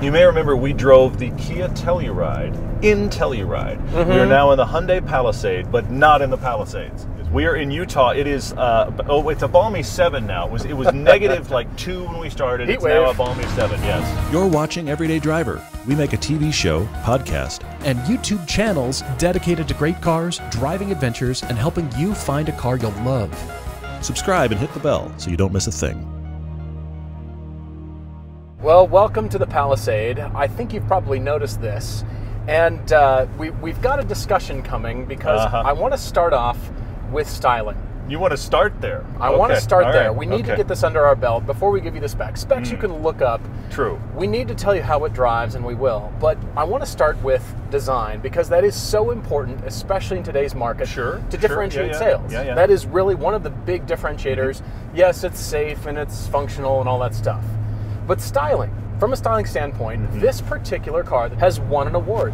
You may remember we drove the Kia Telluride in Telluride. Mm-hmm. We are now in the Hyundai Palisade, but not in the Palisades. We are in Utah. It is, it's a balmy 7 now. It was negative like 2 when we started. It's now a balmy 7, yes. You're watching Everyday Driver. We make a TV show, podcast, and YouTube channels dedicated to great cars, driving adventures, and helping you find a car you'll love. Subscribe and hit the bell so you don't miss a thing. Well, welcome to the Palisade. I think you've probably noticed this. And we've got a discussion coming because I want to start off with styling. You want to start there? I want to start there. Right. We need to get this under our belt before we give you the specs. Specs you can look up. True. We need to tell you how it drives, and we will. But I want to start with design because that is so important, especially in today's market, to differentiate sales. Yeah. That is really one of the big differentiators. Yes, it's safe and it's functional and all that stuff. But styling, from a styling standpoint, this particular car has won an award.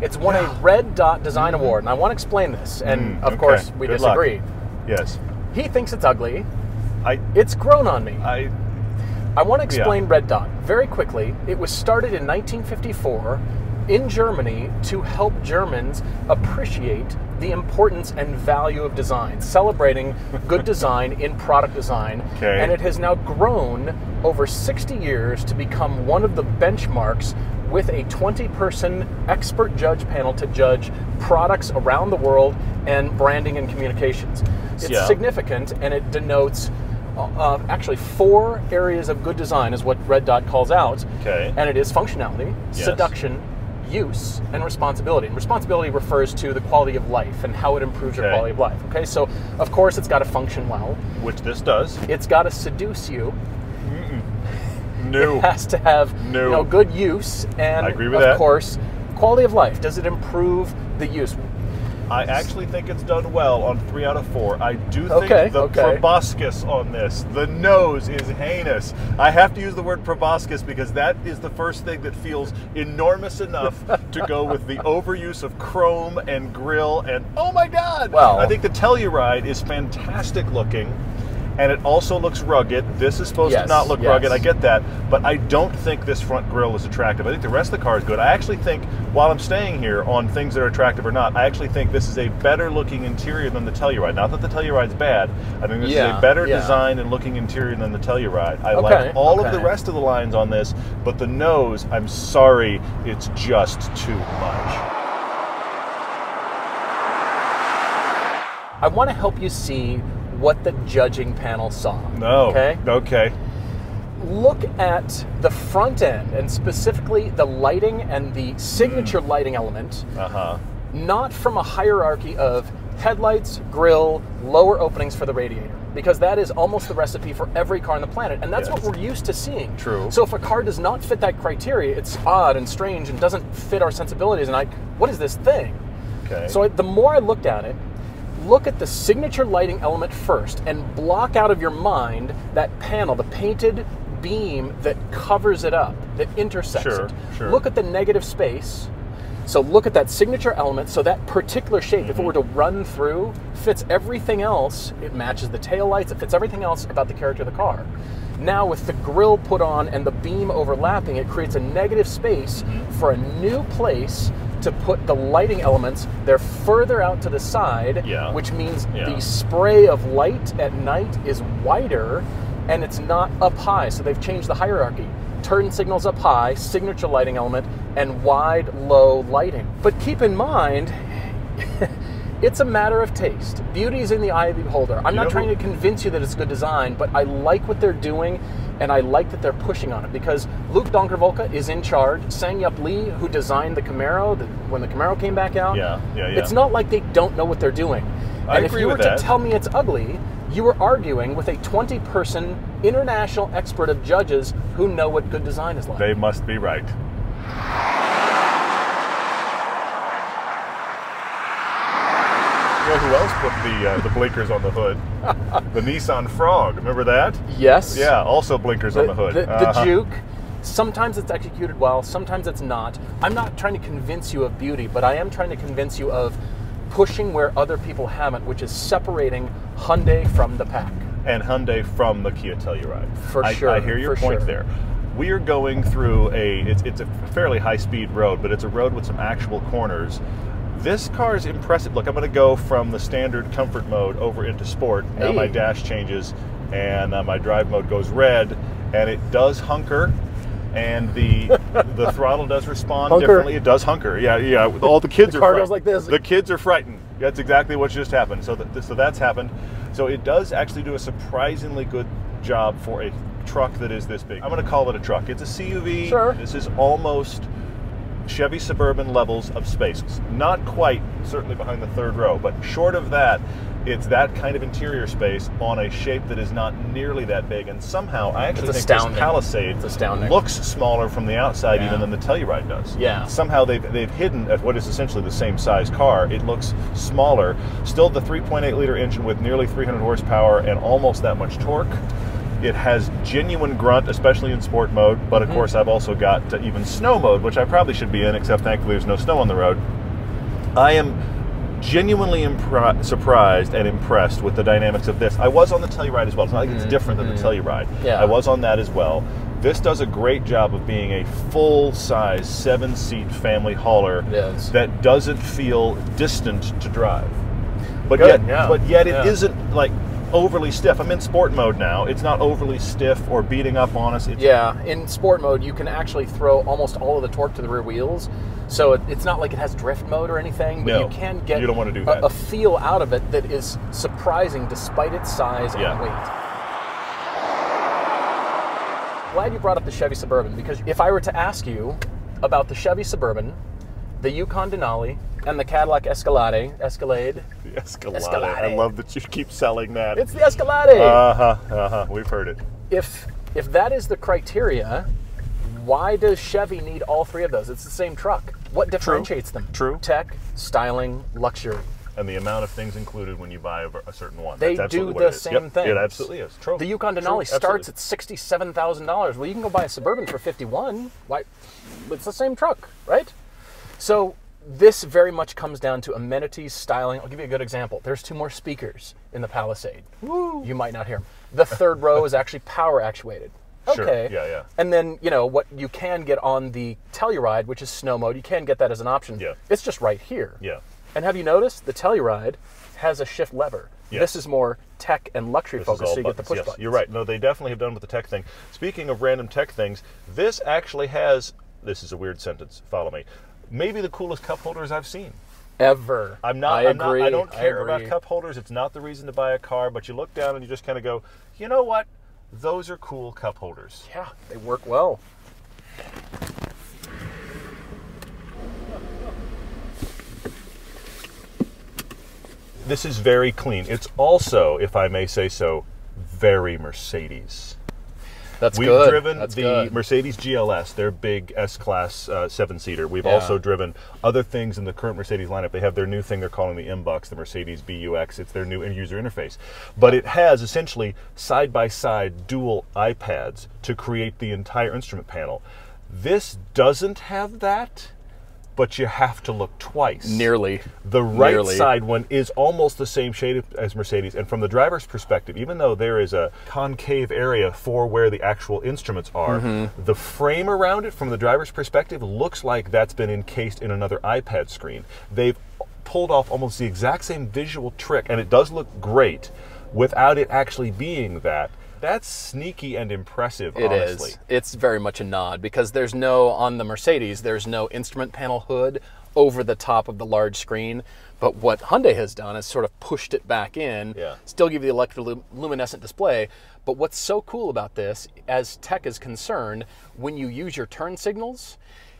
It's won a Red Dot Design Award, and I want to explain this. And of course, we disagree. Luck. Yes. He thinks it's ugly. It's grown on me. I want to explain Red Dot very quickly. It was started in 1954 in Germany to help Germans appreciate the importance and value of design, celebrating good design in product design. And it has now grown over 60 years to become one of the benchmarks with a 20-person expert judge panel to judge products around the world and branding and communications. It's significant, and it denotes actually 4 areas of good design is what Red Dot calls out. And it is functionality, seduction, use, and responsibility. And responsibility refers to the quality of life and how it improves your quality of life. Okay, so of course it's got to function well. Which this does. It's got to seduce you. No. It has to have good use and, I agree with that. Of course, quality of life. Does it improve the use? I actually think it's done well on 3 out of 4. I do think the proboscis on this, the nose, is heinous. I have to use the word proboscis because that is the first thing that feels enormous enough to go with the overuse of chrome and grille and, oh my God! Well, I think the Telluride is fantastic looking. And it also looks rugged. This is supposed to not look rugged. I get that. But I don't think this front grille is attractive. I think the rest of the car is good. I actually think, while I'm staying here on things that are attractive or not, I actually think this is a better looking interior than the Telluride. Not that the Telluride's bad. I think this is a better design and looking interior than the Telluride. I like all of the rest of the lines on this, but the nose, I'm sorry, it's just too much. I want to help you see what the judging panel saw. Okay. Look at the front end, and specifically the lighting and the signature lighting element, not from a hierarchy of headlights, grille, lower openings for the radiator, because that is almost the recipe for every car on the planet, and that's what we're used to seeing. True. So if a car does not fit that criteria, it's odd and strange and doesn't fit our sensibilities, and what is this thing? So the more I looked at it, look at the signature lighting element first and block out of your mind that panel, the painted beam that covers it up, that intersects it. Look at the negative space. So look at that signature element. So that particular shape, if it were to run through, fits everything else. It matches the taillights. It fits everything else about the character of the car. Now with the grille put on and the beam overlapping, it creates a negative space for a new place to put the lighting elements. They're further out to the side, which means the spray of light at night is wider and it's not up high. So they've changed the hierarchy. Turn signals up high, signature lighting element, and wide, low lighting. But keep in mind, it's a matter of taste. Beauty is in the eye of the beholder. I'm not trying to convince you that it's good design, but I like what they're doing, and I like that they're pushing on it, because Luke Donker-Volke is in charge. Sang-Yup Lee, who designed the Camaro, when the Camaro came back out, it's not like they don't know what they're doing. And if you were to tell me it's ugly, you were arguing with a 20-person international expert of judges who know what good design is like. They must be right. You know who else put the blinkers on the hood? The Nissan Frog. Remember that? Yes. Yeah, also blinkers on the hood. The Juke. Sometimes it's executed well, sometimes it's not. I'm not trying to convince you of beauty, but I am trying to convince you of pushing where other people haven't, which is separating Hyundai from the pack. And Hyundai from the Kia Telluride. For sure. I hear your point there. we are going through it's a fairly high-speed road, but it's a road with some actual corners. This car is impressive. Look, I'm going to go from the standard comfort mode over into sport. Now my dash changes, and my drive mode goes red, and it does hunker, and the throttle does respond differently. It does hunker. Yeah. All the kids are frightened. The car goes like this. The kids are frightened. That's exactly what just happened. So that's happened. So it does actually do a surprisingly good job for a truck that is this big. I'm going to call it a truck. It's a CUV. Sure. This is almost Chevy Suburban levels of space. Not quite, certainly behind the third row, but short of that, it's that kind of interior space on a shape that is not nearly that big. And somehow, I actually think this Palisade looks smaller from the outside even than the Telluride does. Yeah. Somehow they've hidden at what is essentially the same size car. It looks smaller. Still the 3.8 liter engine with nearly 300 horsepower and almost that much torque. It has genuine grunt, especially in sport mode, but of course I've also got even snow mode, which I probably should be in, except thankfully there's no snow on the road. I am genuinely surprised and impressed with the dynamics of this. I was on the Telluride as well. It's not like it's different than the Telluride. Yeah. I was on that as well. This does a great job of being a full-size 7-seat family hauler that doesn't feel distant to drive. But yet it isn't like overly stiff. I'm in sport mode now. It's not overly stiff or beating up on us. In sport mode, you can actually throw almost all of the torque to the rear wheels. So it's not like it has drift mode or anything, but you can get don't want to do that. A feel out of it that is surprising despite its size and weight. Glad you brought up the Chevy Suburban, because if I were to ask you about the Chevy Suburban, the Yukon Denali, and the Cadillac Escalade. The Escalade. I love that you keep selling that. It's the Escalade. We've heard it. If that is the criteria, why does Chevy need all three of those? It's the same truck. What differentiates them? Tech, styling, luxury. And the amount of things included when you buy a certain one. They do the same thing. It absolutely is. True. The Yukon Denali starts at $67,000. Well, you can go buy a Suburban for $51,000. Why? It's the same truck, right? So this very much comes down to amenities, styling. I'll give you a good example. There's 2 more speakers in the Palisade. Woo. You might not hear them. The third row is actually power actuated. Okay. Sure. Yeah. And then, what you can get on the Telluride, which is snow mode, you can get that as an option. Yeah. It's just right here. Yeah. And have you noticed the Telluride has a shift lever? Yes. This is more tech and luxury focused, so you get the push buttons. You're right. No, they definitely have done with the tech thing. Speaking of random tech things, this actually has, this is a weird sentence, follow me, maybe the coolest cup holders I've seen. Ever. I don't care about cup holders. It's not the reason to buy a car, but you look down and you just kind of go, you know what? Those are cool cup holders. Yeah, they work well. This is very clean. It's also, if I may say so, very Mercedes. We've driven the Mercedes GLS, their big S-Class 7-seater. We've also driven other things in the current Mercedes lineup. They have their new thing they're calling the MBUX, the Mercedes BUX. It's their new user interface. But it has essentially side-by-side dual iPads to create the entire instrument panel. This doesn't have that, but you have to look twice. Nearly. The right side one is almost the same shade as Mercedes, and from the driver's perspective, even though there is a concave area for where the actual instruments are, the frame around it, from the driver's perspective, looks like that's been encased in another iPad screen. They've pulled off almost the exact same visual trick, and it does look great without it actually being that. That's sneaky and impressive, honestly. It is. It's very much a nod, because there's no, on the Mercedes, there's no instrument panel hood over the top of the large screen. But what Hyundai has done is sort of pushed it back in, still give you the electroluminescent display. But what's so cool about this, as tech is concerned, when you use your turn signals,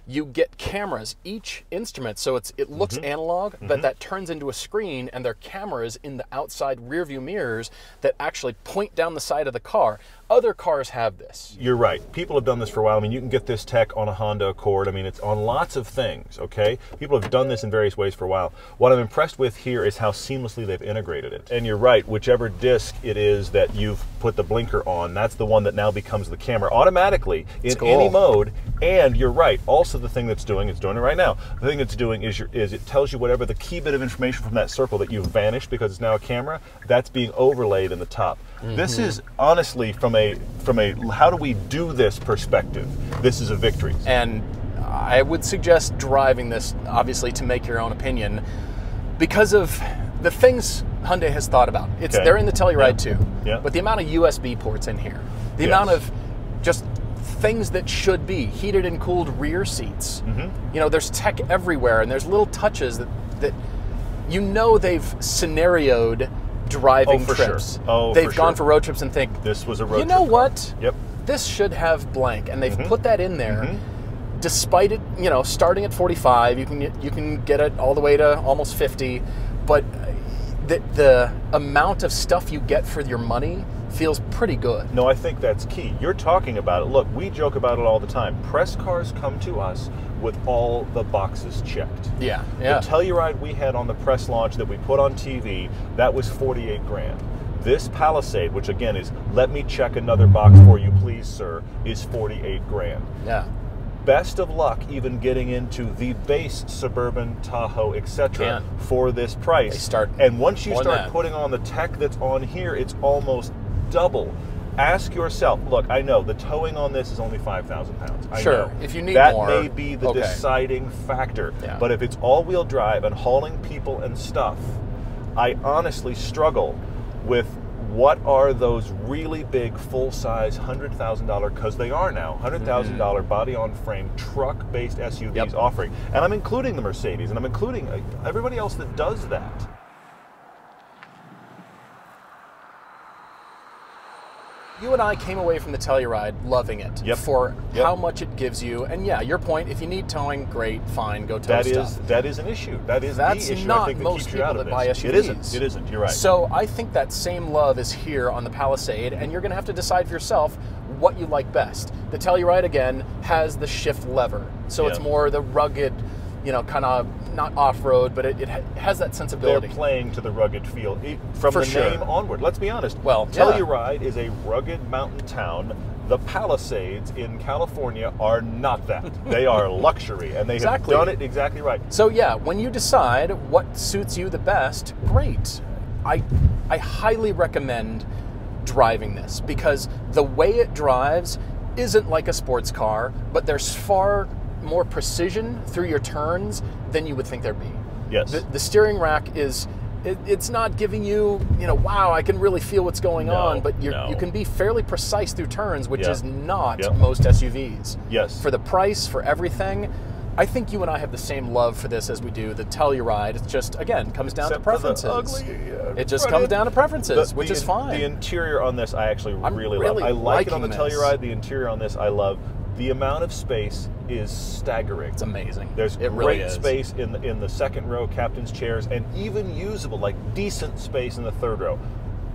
you get cameras, each instrument, so it looks analog, but that turns into a screen, and there are cameras in the outside rear view mirrors that actually point down the side of the car. Other cars have this. You're right. People have done this for a while. I mean, you can get this tech on a Honda Accord. I mean, it's on lots of things, okay? People have done this in various ways for a while. What I'm impressed with here is how seamlessly they've integrated it. And you're right, whichever disc it is that you've put the blinker on, that's the one that now becomes the camera automatically in any mode. And you're right, also the thing that's doing, it's doing it right now, the thing it's doing is it tells you whatever the key bit of information from that circle that you've vanished because it's now a camera, that's being overlaid in the top. This is honestly, from a how do we do this perspective, this is a victory. And I would suggest driving this, obviously, to make your own opinion, because of the things Hyundai has thought about. They're in the Telluride too, but the amount of USB ports in here, the amount of just things that should be heated and cooled rear seats. You know, there's tech everywhere, and there's little touches that you know they've scenarioed driving trips. Sure. They've gone for road trips and think, this was a road trip. You know what? Car. Yep. This should have blank, and they've put that in there. Despite it, you know, starting at 45, you can get it all the way to almost 50, but the amount of stuff you get for your money feels pretty good. No, I think that's key. You're talking about it. Look, we joke about it all the time. Press cars come to us with all the boxes checked. Yeah. The Telluride we had on the press launch that we put on TV, that was 48 grand. This Palisade, which again is, let me check another box for you, please, sir, is 48 grand. Yeah. Best of luck even getting into the base Suburban, Tahoe, etc. for this price. And once you start putting on the tech that's on here, it's almost double. Ask yourself, look, I know the towing on this is only 5,000 pounds. I know. If you need that more, may be the deciding factor. But if it's all-wheel drive and hauling people and stuff, I honestly struggle with what are those really big, full-size, $100,000, because they are now, $100,000 body-on-frame, truck-based SUVs offering. And I'm including the Mercedes, and I'm including everybody else that does that. You and I came away from the Telluride loving it for how much it gives you. And yeah, your point, if you need towing, great, fine, go tow stuff. That is an issue. That's the issue, not I think, that most keeps you out people of that this. buy SUVs. It isn't, you're right. So I think that same love is here on the Palisade, and you're going to have to decide for yourself what you like best. The Telluride, again, has the shift lever. So it's more the rugged, you know, kind of not off-road, but it has that sensibility. They're playing to the rugged feel from the name onward. Let's be honest. Well, Telluride is a rugged mountain town. The Palisades in California are not that. They are luxury, and they have done it exactly right. So yeah, when you decide what suits you the best, great. I highly recommend driving this, because the way it drives isn't like a sports car, but there's far more precision through your turns than you would think there'd be. Yes. The steering rack is, it's not giving you, you know, wow, I can really feel what's going on, but you can be fairly precise through turns, which is not most SUVs. Yes. For the price, for everything, I think you and I have the same love for this as we do the Telluride. It just, again, comes down to preferences. It just comes down to preferences, which is fine. The interior on this I actually really love. I like it on the Telluride. The interior on this I love. The amount of space is staggering. It's amazing. There's great space in the second row, captain's chairs, and even usable, like decent space in the third row.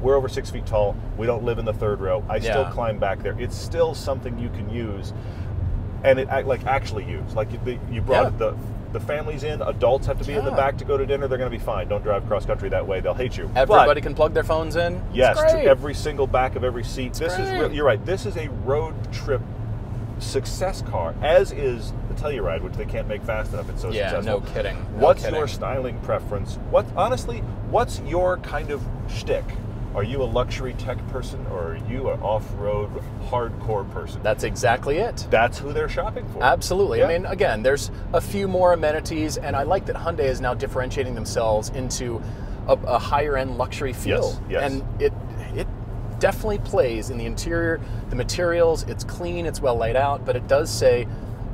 We're over 6 feet tall. We don't live in the third row. I still climb back there. It's still something you can use, and actually use. Like you brought the families in. Adults have to be in the back to go to dinner. They're going to be fine. Don't drive cross country that way. They'll hate you. Everybody can plug their phones in. Yes, to every single back of every seat. You're right. This is a road trip success car, as is the Telluride, which they can't make fast enough. It's so successful. No kidding. What's your styling preference? What's your kind of shtick? Are you a luxury tech person, or are you an off-road hardcore person? That's exactly it. That's who they're shopping for. Absolutely. I mean, again, there's a few more amenities, and I like that Hyundai is now differentiating themselves into a higher-end luxury feel. Yes. And it definitely plays in the interior, the materials. It's clean, it's well laid out, but it does say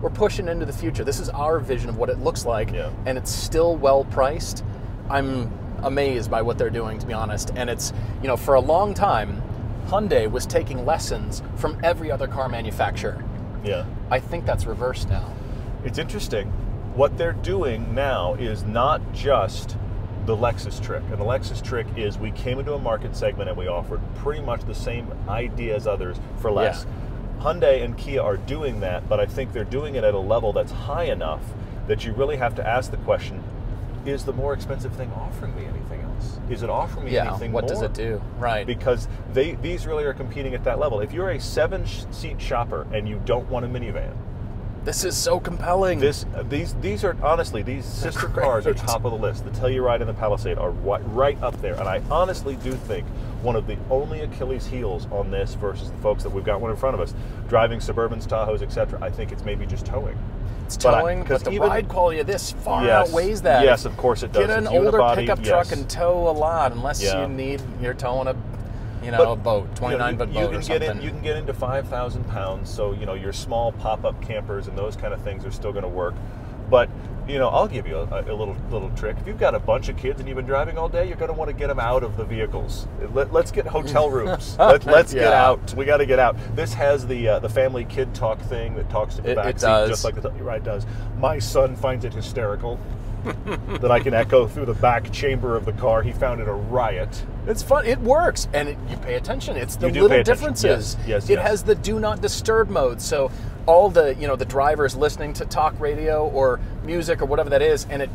we're pushing into the future. This is our vision of what it looks like, and it's still well priced. I'm amazed by what they're doing, to be honest. And it's, you know, for a long time, Hyundai was taking lessons from every other car manufacturer. Yeah. I think that's reversed now. It's interesting. What they're doing now is not just the Lexus trick. And the Lexus trick is we came into a market segment and we offered pretty much the same idea as others for less. Hyundai and Kia are doing that, but I think they're doing it at a level that's high enough that you really have to ask the question, is the more expensive thing offering me anything else? Is it offering me anything more? What does it do? Right. Because these really are competing at that level. If you're a 7-seat shopper and you don't want a minivan, This is so compelling. These are honestly, these sister cars are top of the list. The Telluride and the Palisade are right up there, and I honestly do think one of the only Achilles heels on this versus the folks that we've got one in front of us, driving Suburbans, Tahoes, etc. I think it's maybe just towing. It's towing, but the ride quality of this far outweighs that. Yes, of course it does. Get an older pickup truck and tow a lot, unless you're towing a a boat, 29-foot boat or something. You can get into 5,000 pounds, so your small pop-up campers and those kind of things are still going to work. But I'll give you a little trick. If you've got a bunch of kids and you've been driving all day, you're going to want to get them out of the vehicles. Let's get hotel rooms. Let's get out. We got to get out. This has the family kid talk thing that talks to the back seat, just like the Telluride does. My son finds it hysterical. That I can echo through the back chamber of the car. He found it a riot. It's fun. It works, and you pay attention. It's the little differences. Yes. It has the do not disturb mode, so all the the drivers listening to talk radio or music or whatever that is, and it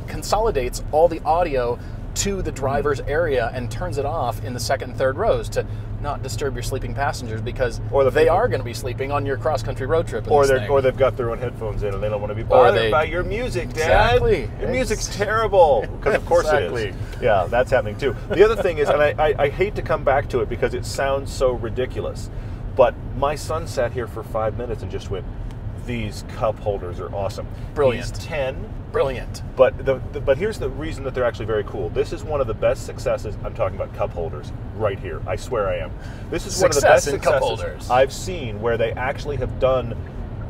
consolidates all the audio to the driver's area and turns it off in the second and third rows to not disturb your sleeping passengers, because they are going to be sleeping on your cross-country road trip. Or they've got their own headphones in and they don't want to be bothered by your music, Dad. Exactly. Your music's terrible. Because of course it is. Yeah, that's happening too. The other thing is, and I hate to come back to it because it sounds so ridiculous, but my son sat here for 5 minutes and just went, these cup holders are awesome. Brilliant. He's 10. Brilliant. But but here's the reason that they're actually very cool. This is one of the best successes. I'm talking about cup holders right here. I swear I am. This is one of the best successes I've seen where they actually have done,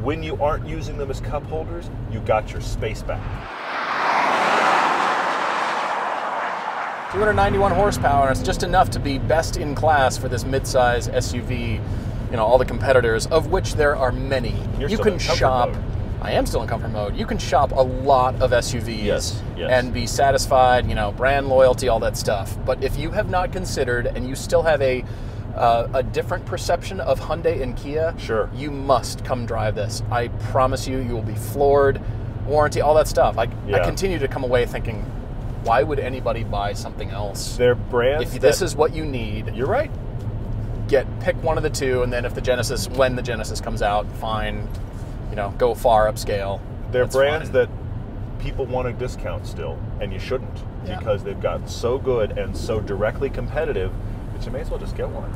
when you aren't using them as cup holders, you got your space back. 291 horsepower, and it's just enough to be best in class for this midsize SUV. All the competitors, of which there are many. You can shop. I am still in comfort mode. You can shop a lot of SUVs and be satisfied, brand loyalty, all that stuff. But if you have not considered, and you still have a different perception of Hyundai and Kia, you must come drive this. I promise you, you will be floored. Warranty, all that stuff. I continue to come away thinking, why would anybody buy something else? They're brands. If this is what you need, you're right. Pick one of the two, and then if when the Genesis comes out, fine. Go far upscale. They're brands that people want to discount still, and you shouldn't, because they've gotten so good and so directly competitive that you may as well just get one.